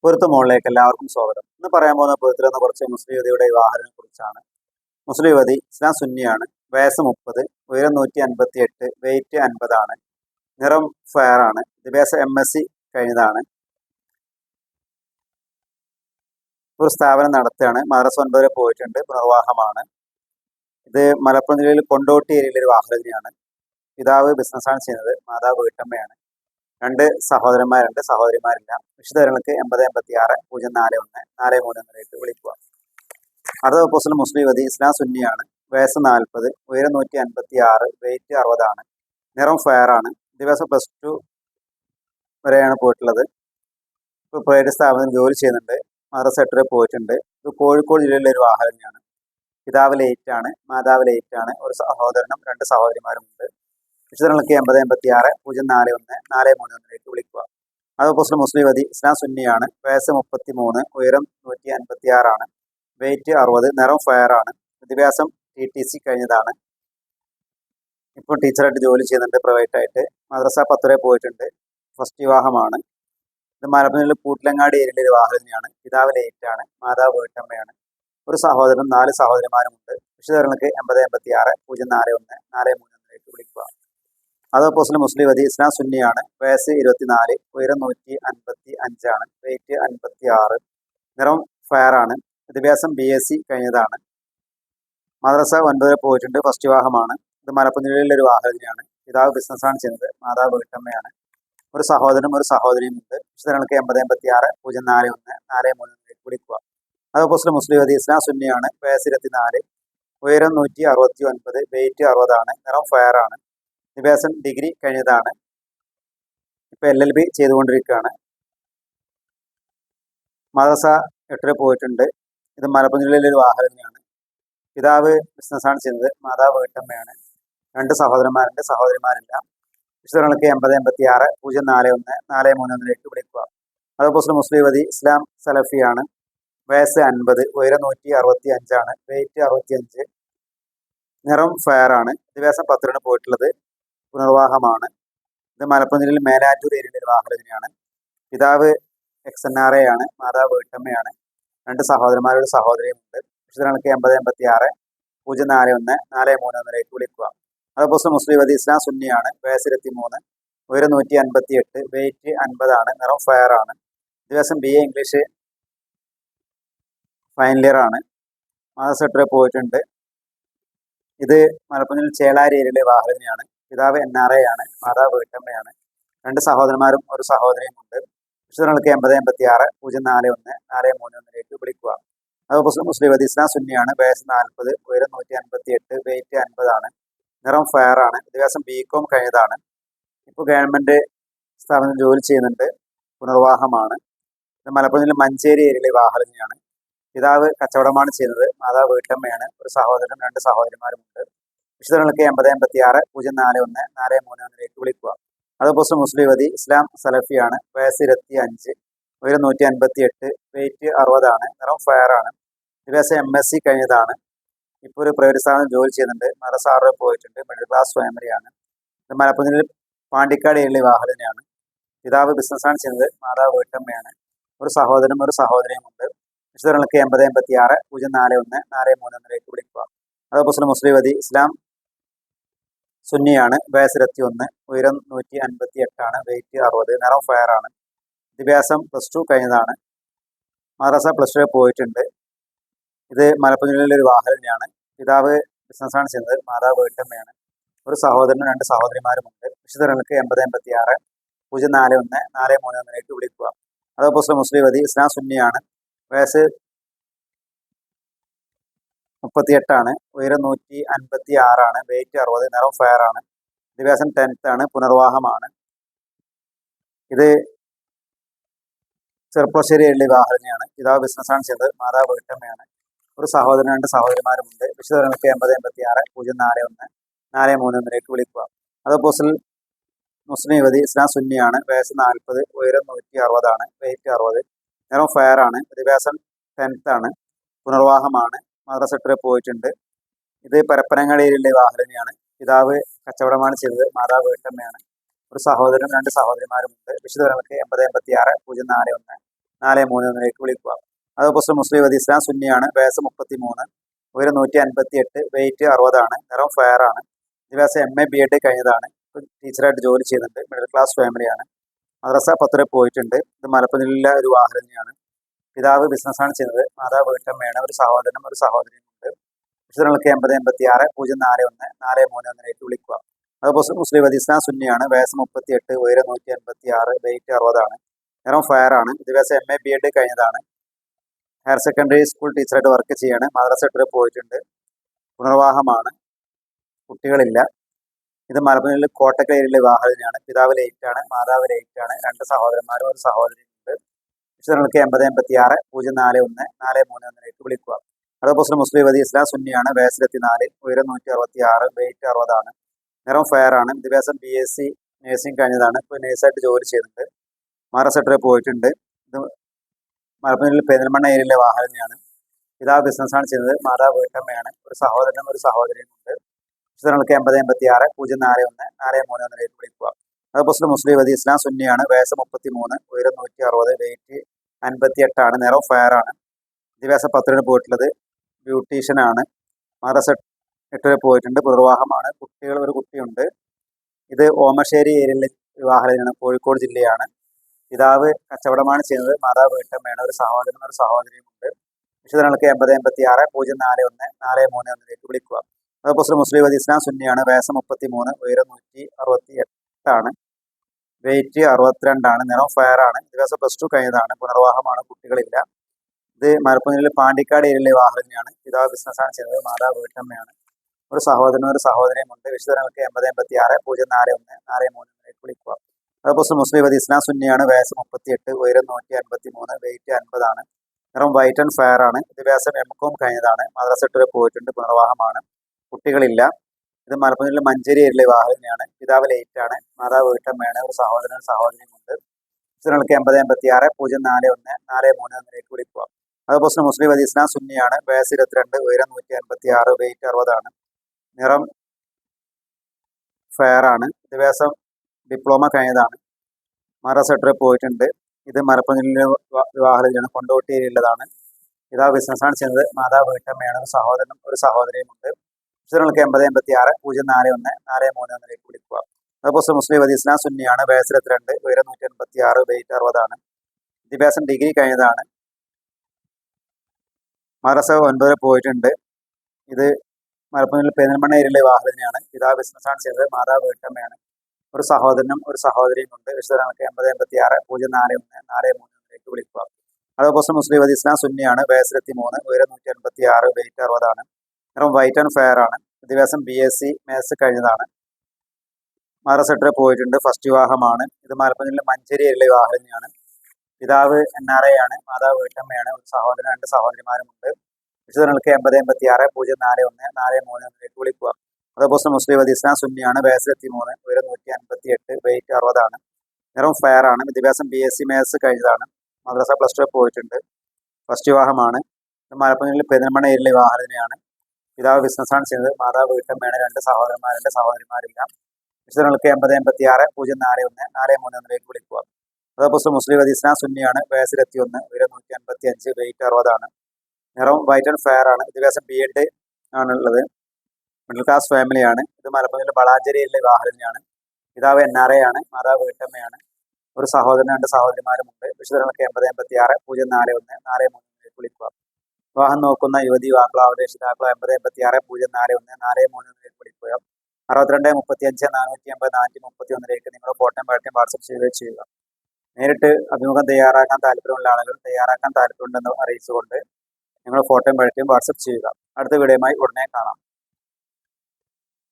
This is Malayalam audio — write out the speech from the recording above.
പൊരുത്ത മോളിലേക്ക് എല്ലാവർക്കും സ്വാഗതം. ഇന്ന് പറയാൻ പോകുന്ന പൊരുത്തിലെന്ന കുറച്ച് മുസ്ലിം യുവതിയുടെ വിവാഹത്തിനെ കുറിച്ചാണ്. മുസ്ലിം യുവതി ഇസ്ലാം സുന്നിയാണ്. വയസ്സ് 30, ഉയരം 158, വെയിറ്റ് 50 ആണ്. നിറം ഫെയർ ആണ്. വിദ്യാഭ്യാസം MSc കഴിഞ്ഞതാണ്. ഒരു സ്ഥാപനം നടത്തുകയാണ്. മദ്രസ 9 വരെ പോയിട്ടുണ്ട്. പുനർവാഹമാണ്. ഇത് മലപ്പുറം ജില്ലയിൽ കൊണ്ടോട്ടി ഏരിയയിലെ ഒരു വാഹനത്തിനാണ്. പിതാവ് ബിസിനസ്സാണ് ചെയ്യുന്നത്. മാതാവ് വീട്ടമ്മയാണ്. 2 സഹോദരന്മാരുണ്ട്, സഹോദരിമാരില്ല. വിശദവിവരങ്ങൾക്ക് 8056 041 431 വിളിക്കുക. അടുത്ത ഓപ്പോസിറ്റ് മുസ്ലിം യുവതി ഇസ്ലാം സുന്നിയാണ്. വയസ്സ് 40, ഉയരം 156, വെയിറ്റ് 60 ആണ്. നിറം ഫെയർ ആണ്. വിദ്യാഭ്യാസം +2 വരെയാണ് പോയിട്ടുള്ളത്. ഇപ്പോൾ പ്രൈവറ്റ് സ്ഥാപനത്തിൽ ജോലി ചെയ്യുന്നുണ്ട്. മദ്രസ 8 വരെ പോയിട്ടുണ്ട്. ഇത് കോഴിക്കോട് ജില്ലയിലെ ഒരു വാഹനമാണ്. പിതാവ് ലേറ്റാണ്, മാതാവ് ലേറ്റാണ്. ഒരു സഹോദരനും 2 സഹോദരിമാരുമുണ്ട്. വിശദങ്ങൾക്ക് 8056 041 431 വിളിക്കുക. അത് ഓപ്പോസിറ്റ് മുസ്ലിം യുവതി ഇസ്ലാം സുന്നിയാണ്. വയസ്സ് 33, ഉയരം 156 ആണ്. വെയിറ്റ് 60, നിറം ഫെയർ ആണ്. വിദ്യാഭ്യാസം TTC കഴിഞ്ഞതാണ്. ഇപ്പോൾ ടീച്ചറായിട്ട് ജോലി ചെയ്യുന്നുണ്ട് പ്രൈവറ്റ് ആയിട്ട്. മദ്രസ 10 വരെ പോയിട്ടുണ്ട്. ഫസ്റ്റ് വിവാഹമാണ്. ഇത് മലപ്പുറം ജില്ലയിൽ പൂട്ടിലങ്ങാടി ഏരിയയിലെ ഒരു വാഹനമാണ്. പിതാവ് ലേറ്റാണ്, മാതാവ് വീട്ടമ്മയാണ്. ഒരു സഹോദരനും 4 സഹോദരിമാരുമുണ്ട്. വിശദങ്ങൾക്ക് 8056 041 431 വിളിക്കുക. അത് ഓപ്പോസിറ്റ് മുസ്ലിം യുവതി ഇസ്ലാം സുന്നിയാണ്. വയസ്സ് 24, ഉയരം 155 ആണ്. വെയിറ്റ് 56, നിറം ഫെയർ ആണ്. വിദ്യാഭ്യാസം BSc കഴിഞ്ഞതാണ്. മദ്രസ 9 വരെ പോയിട്ടുണ്ട്. ഫസ്റ്റ് വിവാഹമാണ്. ഇത് മലപ്പുറം ജില്ലയിലെ ഒരു വാഹനത്തിനാണ്. പിതാവ് ബിസിനസ്സാണ് ചെയ്യുന്നത്. മാതാവ് വീട്ടമ്മയാണ്. ഒരു സഹോദരനും ഒരു സഹോദരിയും ഉണ്ട്. വിശദങ്ങൾക്ക് 8056 041 431 വിളിക്കുക. അത് ഓപ്പോസിറ്റ് മുസ്ലിം യുവതി ഇസ്ലാം സുന്നിയാണ്. വയസ്സ് 24, ഉയരം 169, വെയിറ്റ് 60 ആണ്. നിറം ഫെയർ ആണ്. വിദ്യാഭ്യാസം ഡിഗ്രി കഴിഞ്ഞതാണ്. ഇപ്പോൾ LLB ചെയ്തുകൊണ്ടിരിക്കുകയാണ്. മദ്രസ 8 വരെ പോയിട്ടുണ്ട്. ഇത് മലപ്പുറം ജില്ലയിലെ ഒരു വാഹനമാണ്. പിതാവ് ബിസിനസ്സാണ് ചെയ്യുന്നത്. മാതാവ് വീട്ടമ്മയാണ്. 2 സഹോദരന്മാരുണ്ട്, സഹോദരിമാരില്ല. വിശദങ്ങൾക്ക് 8056 041 431 വിളിക്കുക. അതേപോലെ മുസ്ലിം യുവതി ഇസ്ലാം സലഫിയാണ്. വയസ്സ് 50, ഉയരം 165 ആണ്. വെയിറ്റ് 65, നിറം ഫെയർ ആണ്. വിദ്യാഭ്യാസം 10 വരെ പോയിട്ടുള്ളത്. പുനർവാഹമാണ്. ഇത് മലപ്പുറം ജില്ലയിൽ മേലാറ്റൂർ ഏരിയയിലെ ഒരു വാഹനത്തിനാണ്. പിതാവ് XNRA ആണ്, മാതാവ് വീട്ടമ്മയാണ്. 2 സഹോദരന്മാരും ഒരു സഹോദരിയും ഉണ്ട്. വിശദങ്ങൾക്ക് 8056 041 431 വിളിക്കുക. അതേപോലെ മുസ്ലിം യുവതി ഇസ്ലാം സുന്നിയാണ്. വയസ്സ് 23, ഉയരം 158, വെയിറ്റ് 50 ആണ്. നിറം ഫെയർ ആണ്. വിദ്യാഭ്യാസം BA ഇംഗ്ലീഷ് ഫൈനൽ ഇയർ ആണ്. മദ്രസ 8 വരെ പോയിട്ടുണ്ട്. ഇത് മലപ്പുറം ജില്ലയിൽ ചേളാരി ഏരിയയിലെ വാഹനത്തിനാണ്. പിതാവ് NRA ആണ്, മാതാവ് വീട്ടമ്മയാണ്. 2 സഹോദരന്മാരും ഒരു സഹോദരിയും ഉണ്ട്. വിശദങ്ങൾക്ക് 8056 041 431 വിളിക്കുക. അതേപോലെ മുസ്ലിം യുവതി ഇസ്ലാം സുന്നിയാണ്. വയസ്സ് 40, ഉയരം 158, വെയിറ്റ് 50 ആണ്. നിറം ഫെയർ ആണ്. വിദ്യാഭ്യാസം BCom കഴിഞ്ഞതാണ്. ഇപ്പോൾ ഗവൺമെൻറ് സ്ഥാപനത്തിൽ ജോലി ചെയ്യുന്നുണ്ട്. പുനർവാഹമാണ്. ഇത് മലപ്പുറം ജില്ലയിൽ മഞ്ചേരി ഏരിയയിലെ വാഹനത്തിനാണ്. പിതാവ് കച്ചവടമാണ് ചെയ്യുന്നത്. മാതാവ് വീട്ടമ്മയാണ്. ഒരു സഹോദരനും 2 സഹോദരിമാരുമുണ്ട്. വിശദങ്ങൾക്ക് 8056 041 431 വിളിക്കുക. അതേപോലെ മുസ്ലിം യുവതി ഇസ്ലാം സലഫിയാണ്. വയസ്സ് 25, ഉയരം 158, വെയിറ്റ് 60 ആണ്. നിറം ഫെയർ ആണ്. വിദ്യാഭ്യാസം MSc കഴിഞ്ഞതാണ്. ഇപ്പോൾ ഒരു പ്രൈവറ്റ് സ്ഥാപനം ജോലി ചെയ്യുന്നുണ്ട്. മദ്രസ 6 വരെ പോയിട്ടുണ്ട്. മിഡിൽ ക്ലാസ് ഫാമിലിയാണ്. ഇത് മലപ്പുറം ജില്ലയിൽ പാണ്ടിക്കാട് ഏരിയയിലെ വാഹനത്തിനാണ്. പിതാവ് ബിസിനസ്സാണ് ചെയ്യുന്നത്. മാതാവ് വീട്ടമ്മയാണ്. ഒരു സഹോദരനും ഒരു സഹോദരിയും ഉണ്ട്. വിശദങ്ങൾക്ക് 8056 041 431 വിളിക്കുക. അതേപോലെ മുസ്ലിം യുവതി ഇസ്ലാം സുന്നിയാണ്. വയസ്സ് 21, ഉയരം 158 ആണ്. വെയിറ്റ് 60, നിറം ഫെയർ ആണ്. വിദ്യാഭ്യാസം +2 കഴിഞ്ഞതാണ്. മദ്രസ +2 വരെ പോയിട്ടുണ്ട്. ഇത് മലപ്പുറം ജില്ലയിലെ ഒരു വാഹനത്തിനാണ്. പിതാവ് ബിസിനസ്സാണ് ചെയ്യുന്നത്. മാതാവ് വീട്ടമ്മയാണ്. ഒരു സഹോദരനും 2 സഹോദരിമാരുമുണ്ട്. വിശദങ്ങൾക്ക് 8056 041 431 വിളിക്കുക. അതേപോലെ മുസ്ലിം യുവതി ഇസ്ലാം സുന്നിയാണ്. വയസ്സ് 38 ആണ്. ഉയരം 156 ആണ്. വെയിറ്റ് 60, നിറം ഫെയർ ആണ്. വിദ്യാഭ്യാസം 10th ആണ്. പുനർവാഹമാണ്. ഇത് ചെറുപ്പശ്ശേരി ഏരിയയിലെ വാഹനത്തിനാണ്. പിതാവ് ബിസിനസ്സാണ് ചെയ്തത്. മാതാവ് വീട്ടമ്മയാണ്. ഒരു സഹോദരൻ 2 സഹോദരിമാരുമുണ്ട്. വിശദങ്ങൾക്ക് 8056 041 431 വിളിക്കുക. അതേപോലെ മുസ്ലിം യുവതി ഇസ്ലാം സുന്നിയാണ്. വയസ്സ് 40, ഉയരം 160 ആണ്. വെയിറ്റ് 60, നിറം ഫെയർ ആണ്. വിദ്യാഭ്യാസം 10th ആണ്. പുനർവാഹമാണ്. മദ്രസ 8 വരെ പോയിട്ടുണ്ട്. ഇത് പരപ്പനങ്ങാടി ഏരിയയിലെ വാഹനത്തിനാണ്. പിതാവ് കച്ചവടമാണ് ചെയ്തത്. മാതാവ് വീട്ടമ്മയാണ്. ഒരു സഹോദരനും 2 സഹോദരിമാരുമുണ്ട്. വിശദങ്ങൾക്ക് 8056 041 4311 വിളിക്കുക. അത് മുസ്ലിം വദി ഇസ്ലാം സുന്നിയാണ്. വയസ്സ് 33, ഉയരം 158, വെയിറ്റ് 60 നിറം ഫെയർ ആണ്. വിദ്യാഭ്യാസം MA BEd കഴിഞ്ഞതാണ്. ടീച്ചറായിട്ട് ജോലി ചെയ്യുന്നുണ്ട്. മിഡിൽ ക്ലാസ് ഫാമിലിയാണ്. മദ്രസ 10 വരെ പോയിട്ടുണ്ട്. ഇത് മലപ്പുറം ഒരു വാഹനയാണ്. പിതാവ് ബിസിനസ്സാണ് ചെയ്യുന്നത്. മാതാവ് വീട്ടമ്മയാണ്. ഒരു സഹോദരനും ഒരു സഹോദരിയും ഉണ്ട്. വിശദങ്ങൾക്ക് 8086 041 4311 വിളിക്കുക. അത് മുസ്ലിം വദി ഇസ്ലാം സുന്നിയാണ്. വയസ്സ് 38, ഉയരം 186, വെയിറ്റ് 60 നിറം ഫെയർ ആണ്. വിദ്യാഭ്യാസം MA BEd കഴിഞ്ഞതാണ്. ഹയർ സെക്കൻഡറി സ്കൂൾ ടീച്ചറായിട്ട് വർക്ക് ചെയ്യാണ്. മദ്രസ 8 വരെ പോയിട്ടുണ്ട്. പുനർവാഹമാണ്. കുട്ടികളില്ല. ഇത് മലപ്പുറം കോട്ടക്കലിലെ വാഹനയാണ്. പിതാവ് ലേറ്റാണ്, മാതാവ് ലേറ്റാണ്. 2 സഹോദരന്മാരും ഒരു സഹോദരിയുണ്ട്. വിശദങ്ങൾക്ക് 8086 041 4311 വിളിക്കുക. അതേപോലെ മുസ്ലിം വദി ഇസ്ലാം സുന്നിയാണ്. വയസ്സ് 24, ഉയരം 166, വെയിറ്റ് 60 നിറം ഫെയർ ആണ്. വിദ്യാഭ്യാസം BSc നഴ്സിംഗ് കഴിഞ്ഞതാണ്. ഇപ്പോൾ നേഴ്സായിട്ട് ജോലി ചെയ്യുന്നുണ്ട്. മദ്രസ 8 വരെ പോയിട്ടുണ്ട്. ഇത് മലപ്പുറം പെരിന്തൽമണ്ണ ഏരിയയിലെ വാഹനയാണ്. പിതാവ് ബിസിനസ്സാണ് ചെയ്യുന്നത്. മാതാവ് വീട്ടമ്മയാണ്. ഒരു സഹോദരനും ഒരു സഹോദരിയും ഉണ്ട്. വിശദങ്ങൾക്ക് 8086 041 4311 വിളിക്കുക. അതേപോലെ മുസ്ലിം വദി ഇസ്ലാം സുന്നിയാണ്. വയസ്സ് 33, ഉയരം 160, വെയിറ്റ് 58 നിറം ഫെയർ ആണ്. വിദ്യാഭ്യാസം 10 വരെ പോയിട്ടുള്ളത്. ബ്യൂട്ടീഷ്യനാണ്. മദ്രസ 8 വരെ പോയിട്ടുണ്ട്. പുനർവാഹമാണ്. ഒരു കുട്ടിയുണ്ട്. ഇത് ഓമശ്ശേരി ഏരിയയിലെ വിവാഹമാണ്. കോഴിക്കോട് ജില്ലയാണ്. പിതാവ് കച്ചവടമാണ് ചെയ്യുന്നത്. മാതാവ് വീട്ടമ്മയാണ്. ഒരു സഹോദരനും ഒരു സഹോദരിയും ഉണ്ട്. വിശദങ്ങൾക്ക് 8086 041 4311 വിളിക്കുക. അതേപോലെ മുസ്ലിം വദി ഇസ്ലാം സുന്നിയാണ്. വയസ്സ് 33, ഉയരം 168, വെയിറ്റ് 62 നിറം ഫെയർ ആണ്. വിദ്യാഭ്യാസം +2 കഴിഞ്ഞതാണ്. പുനർവാഹമാണ്. കുട്ടികളില്ല. ഇത് മലപ്പുറം പാണ്ടിക്കാട് ഏരിയയിലെ വാഹനയാണ്. പിതാവ് ബിസിനസ്സാണ് ചെയ്യുന്നത്. മാതാവ് വീട്ടമ്മയാണ്. ഒരു സഹോദരനും ഒരു സഹോദരിയും ഉണ്ട്. വിശദങ്ങൾക്ക് 8086 041 4311 വിളിക്കുക. അതേപോലെ മുസ്ലിം വദി ഇസ്ലാം സുന്നിയാണ്. വയസ്സ് 38, ഉയരം 153, വെയിറ്റ് 50 നിറം വൈറ്റ് ആൻഡ് ഫെയർ ആണ്. വിദ്യാഭ്യാസം MCom കഴിഞ്ഞതാണ്. മദ്രസ 8 വരെ പോയിട്ടുണ്ട്. പുനർവാഹമാണ്. കുട്ടികളില്ല. ഇത് മലപ്പുറം മഞ്ചേരി ഏരിയയിലെ വാഹനയാണ്. പിതാവ് ലേറ്റാണ്, മാതാവ് വീട്ടമ്മയാണ്. ഒരു സഹോദരൻ സഹോദരിയും ഉണ്ട്. വിശദങ്ങൾക്ക് 8086 041 4311 വിളിക്കുക. അതേപോലെ മുസ്ലിം വദി ഇസ്ലാം സുന്നിയാണ്. വയസ്സ് 22, ഉയരം 156, വെയിറ്റ് 60 നിറം ഫെയർ ആണ്. വിദ്യാഭ്യാസം ഡിപ്ലോമ കഴിഞ്ഞതാണ്. മദ്രസ 8 വരെ പോയിട്ടുണ്ട്. ഇത് മലപ്പുറം വിവാഹമാണ്. കൊണ്ടോട്ടിയിലുള്ളതാണ്. പിതാവ് ബിസിനസ്സാണ് ചെയ്യുന്നത്. മാതാവ് വീട്ടമ്മയാണ്. ഒരു സഹോദരനും ഒരു സഹോദരിയും ഉണ്ട്. വിശദങ്ങൾക്ക് 8086 041 4311 വിളിക്കുക. അതേപോലെ മുസ്ലിം വദി ഇസ്ലാം സുന്നിയാണ്. വയസ്സ് 22, ഉയരം 186, വെയിറ്റ് 60 വിദ്യാഭ്യാസം ഡിഗ്രി കഴിഞ്ഞതാണ്. മദ്രസ 9 വരെ പോയിട്ടുണ്ട്. ഇത് മലപ്പുറം പെരിന്തൽമണ്ണ ഏരിയയിലെ വാഹനയാണ്. പിതാവ് ബിസിനസ്സാണ് ചെയ്യുന്നത്. മാതാവ് വീട്ടമ്മയാണ്. ഒരു സഹോദരനും ഒരു സഹോദരിയും ഉണ്ട്. വിശദങ്ങൾക്ക് 8086 041 4311 വിളിക്കുക. അതേപോലെ മുസ്ലിം വദി ഇസ്ലാം സുന്നിയാണ്. വയസ്സ് 23, ഉയരം 186, വെയിറ്റ് 60 നിറം വൈറ്റ് ആൻഡ് ഫെയർ ആണ്. വിദ്യാഭ്യാസം BSc മാത്സ് കഴിഞ്ഞതാണ്. മദ്രസ 8 വരെ പോയിട്ടുണ്ട്. ഫസ്റ്റ് വിവാഹമാണ്. ഇത് മലപ്പുറം മഞ്ചേരി ഏരിയയിലെ വാഹനയാണ്. പിതാവ് NRI ആണ്. മാതാവ് വീട്ടമ്മയാണ്. ഒരു സഹോദരൻ 2 സഹോദരിമാരും ഉണ്ട്. വിശദങ്ങൾക്ക് 8086 041 4311 വിളിക്കുക. അതേപോലെ മുസ്ലിം വദി ഇസ്ലാം സുന്നിയാണ്. വയസ്സ് 23, ഉയരം 158, വെയിറ്റ് 60 നിറം ഫെയർ ആണ്. വിദ്യാഭ്യാസം BSc മാത്സ് കഴിഞ്ഞതാണ്. മദ്രസ +2 വരെ പോയിട്ടുണ്ട്. ഫസ്റ്റ് വിവാഹമാണ്. മലപ്പുറം പെരിന്തൽമണ്ണ ഏരിയയിലെ വാഹനയാണ്. പിതാവ് ബിസിനസ്സാണ് ചെയ്യുന്നത്. മാതാവ് വീട്ടമ്മയാണ്. 2 സഹോദരന്മാർ 2 സഹോദരിമാരില്ല. വിശദങ്ങൾക്ക് 8086 041 4311 വിളിക്കുക. അതേപോലെ മുസ്ലിം വദി ഇസ്ലാം സുന്നിയാണ്. വയസ്സ് 21, ഉയരം 155, വെയിറ്റ് 60 നിറം വൈറ്റ് ആൻഡ് ഫെയർ ആണ്. വിദ്യാഭ്യാസം BEd ആണുള്ളത്. മിഡിൽ ക്ലാസ് ഫാമിലിയാണ്. ഇത് മലപ്പുറം വളാഞ്ചേരിയിലെ വാഹനയാണ്. പിതാവ് NRI ആണ്. മാതാവ് വീട്ടമ്മയാണ്. ഒരു സഹോദരൻ 2 സഹോദരിമാരും ഉണ്ട്. വിശദങ്ങൾക്ക് 8086 041 4311 വിളിക്കുക. വിവാഹം നോക്കുന്ന യുവതി യുവാക്കളോ രക്ഷിതാക്കളോ 8086 041 4311 വിളിക്കുക. 62 35 480 431 നിങ്ങളുടെ ഫോട്ടോയും പാട്ടും വാട്സപ്പ് ചെയ്യുക. നേരിട്ട് അഭിമുഖം തയ്യാറാക്കാൻ താല്പര്യമുള്ള ആളുകൾ തയ്യാറാക്കാൻ താല്പര്യമുണ്ടെന്ന് അറിയിച്ചുകൊണ്ട് നിങ്ങൾ ഫോട്ടോയും പാട്ടും വാട്സപ്പ് ചെയ്യുക. അടുത്ത വീഡിയോയുമായി ഉടനെ കാണാം.